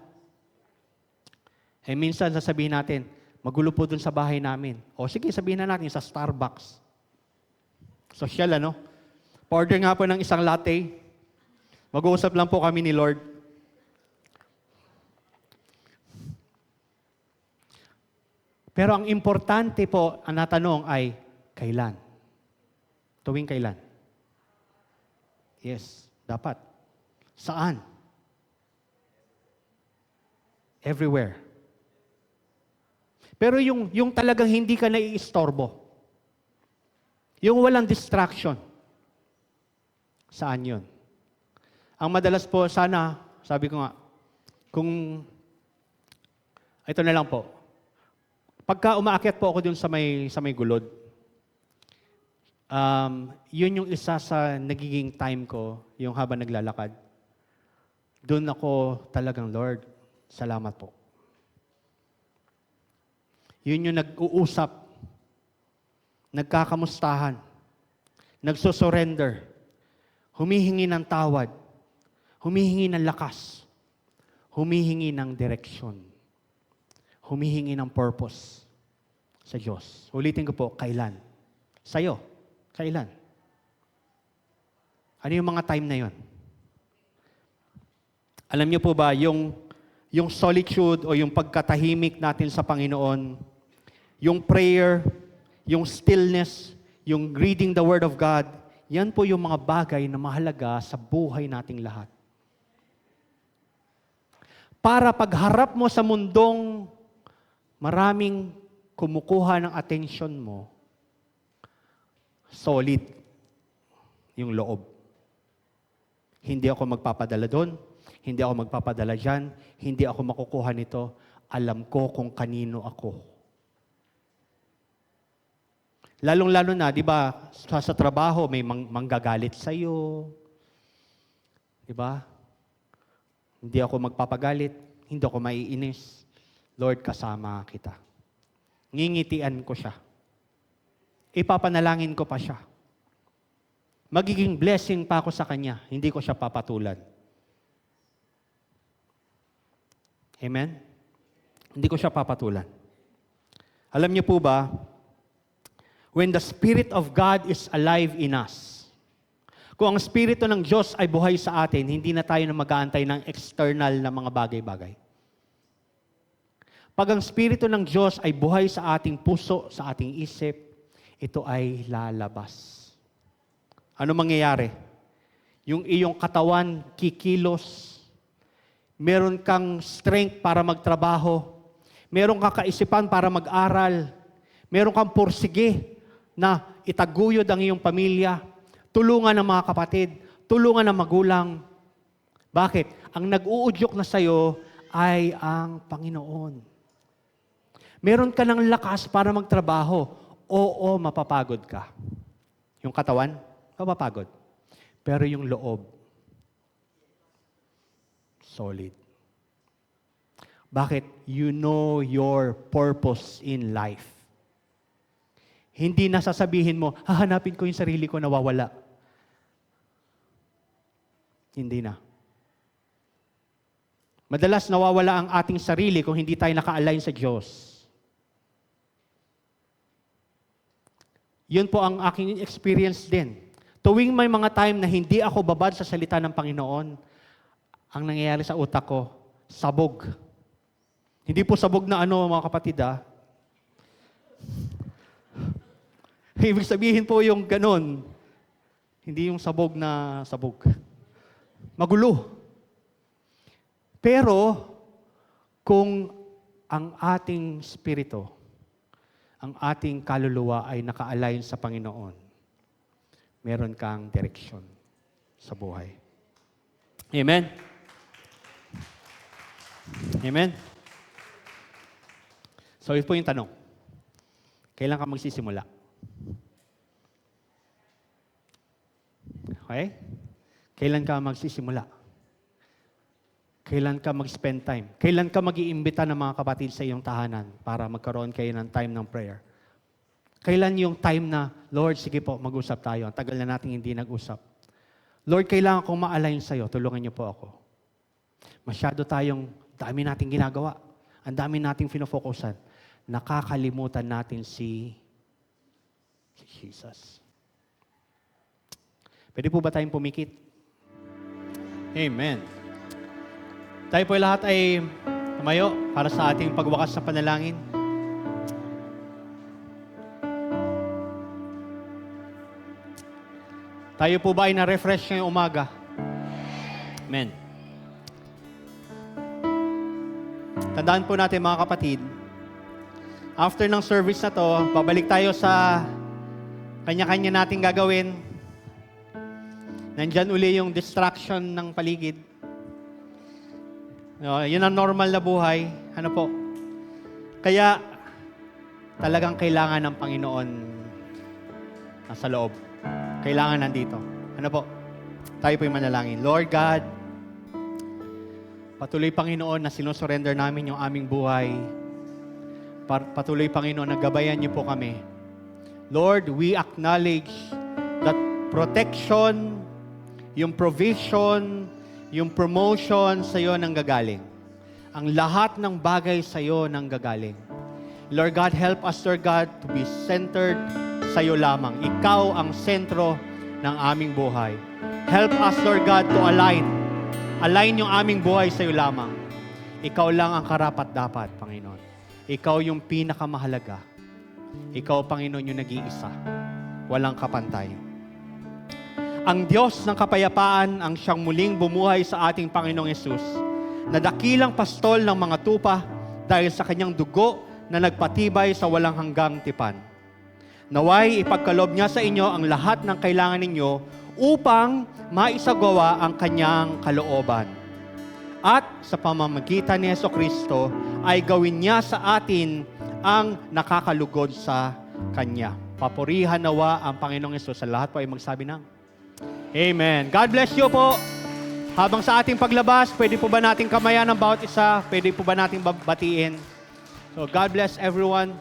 Minsan sasabihin natin, magulo po dun sa bahay namin. O sige, sabihin na natin sa Starbucks. Social, ano? Pa-order nga po ng isang latte. Mag-uusap lang po kami ni Lord. Pero ang importante po, ang natanong ay, kailan? Tuwing kailan? Yes, dapat. Saan? Everywhere. Pero yung talagang hindi ka naiistorbo, yung walang distraction, saan yun? Ang madalas po, sana, sabi ko nga, kung, ito na lang po, pagka umaakyat po ako dun sa may gulod, Yun yung isa sa nagiging time ko, yung habang naglalakad. Doon ako talagang, Lord, salamat po. Yun yung nag-uusap, nagkakamustahan, nagsusurrender, humihingi ng tawad, humihingi ng lakas, humihingi ng direksyon, humihingi ng purpose sa Diyos. Ulitin ko po, kailan? Sa'yo, kailan? Ano yung mga time na yon? Alam niyo po ba, yung solitude o yung pagkatahimik natin sa Panginoon, yung prayer, yung stillness, yung reading the Word of God, yan po yung mga bagay na mahalaga sa buhay nating lahat. Para pagharap mo sa mundong maraming kumukuha ng atensyon mo, solid yung loob. Hindi ako magpapadala doon, hindi ako magpapadala dyan, hindi ako makukuha nito. Alam ko kung kanino ako. Lalong-lalo na, di ba, sa trabaho may manggagalit sa'yo. Di ba? Hindi ako magpapagalit, hindi ako maiinis. Lord, kasama kita. Ngingitian ko siya. Ipapanalangin ko pa siya. Magiging blessing pa ako sa kanya, hindi ko siya papatulan. Amen? Hindi ko siya papatulan. Alam niyo po ba, when the Spirit of God is alive in us, kung ang Espiritu ng Diyos ay buhay sa atin, hindi na tayo na mag-aantay ng external na mga bagay-bagay. Pag ang Espiritu ng Diyos ay buhay sa ating puso, sa ating isip, ito ay lalabas. Ano mangyayari? Yung iyong katawan kikilos, meron kang strength para magtrabaho, meron kang kaisipan para mag-aral, meron kang pursige na itaguyod ang iyong pamilya, tulungan ng mga kapatid, tulungan ng magulang. Bakit? Ang nag-uudyok na sa'yo ay ang Panginoon. Meron ka ng lakas para magtrabaho. Oo, mapapagod ka. Yung katawan, mapapagod. Pero yung loob, solid. Bakit? You know your purpose in life. Hindi na sasabihin mo, hahanapin ko yung sarili ko, nawawala. Hindi na. Madalas nawawala ang ating sarili kung hindi tayo naka-align sa Diyos. Yun po ang aking experience din. Tuwing may mga time na hindi ako babad sa salita ng Panginoon, ang nangyayari sa utak ko, sabog. Hindi po sabog na ano, mga kapatid, Ibig sabihin po yung ganun. Hindi yung sabog na sabog. Magulo. Pero, kung ang ating spirito, ang ating kaluluwa ay naka-align sa Panginoon, meron kang direksyon sa buhay. Amen? Amen? So, ito po yung tanong. Kailan ka magsisimula? Okay? Kailan ka magsisimula? Kailan ka mag-spend time? Kailan ka mag-iimbita ng mga kapatid sa iyong tahanan para magkaroon kayo ng time ng prayer? Kailan yung time na, Lord, sige po, mag-usap tayo. Ang tagal na natin hindi nag-usap. Lord, kailangan kong ma-align sa'yo. Tulungan niyo po ako. Masyado tayong, dami nating ginagawa. Ang dami nating finofocusan. Nakakalimutan natin si Jesus. Pwede po ba tayong pumikit? Amen. Tayo po lahat ay tumayo para sa ating pagwakas sa panalangin. Tayo po ba ay na-refresh ngayong umaga? Amen. Tandaan po natin mga kapatid, after ng service na to, babalik tayo sa kanya-kanya nating gagawin. Nandyan uli yung distraction ng paligid. Yun ang normal na buhay. Ano po? Kaya, talagang kailangan ng Panginoon nasa loob. Kailangan nandito. Ano po? Tayo po'y manalangin. Lord God, patuloy Panginoon na sinusurrender namin yung aming buhay. Patuloy Panginoon na gabayan niyo po kami. Lord, we acknowledge that protection, yung provision, yung promotion sa iyo nang gagaling. Ang lahat ng bagay sa iyo nang gagaling. Lord God, help us, Lord God, to be centered sa iyo lamang. Ikaw ang sentro ng aming buhay. Help us, Lord God, to align. Align yung aming buhay sa iyo lamang. Ikaw lang ang karapat-dapat, Panginoon. Ikaw yung pinakamahalaga. Ikaw, Panginoon, yung nag-iisa. Walang kapantay. Ang Diyos ng kapayapaan ang siyang muling bumuhay sa ating Panginoong Yesus, na dakilang pastol ng mga tupa dahil sa kanyang dugo na nagpatibay sa walang hanggang tipan. Naway ipagkaloob niya sa inyo ang lahat ng kailangan ninyo upang maisagawa ang kanyang kalooban. At sa pamamagitan ni Jesucristo ay gawin niya sa atin ang nakakalugod sa Kanya. Papurihan nawa ang Panginoong Yesus. Sa lahat po ay magsabi ng Amen. God bless you po. Habang sa ating paglabas, pwede po ba nating kamayan ng bawat isa? Pwede po ba nating batiin? So God bless everyone.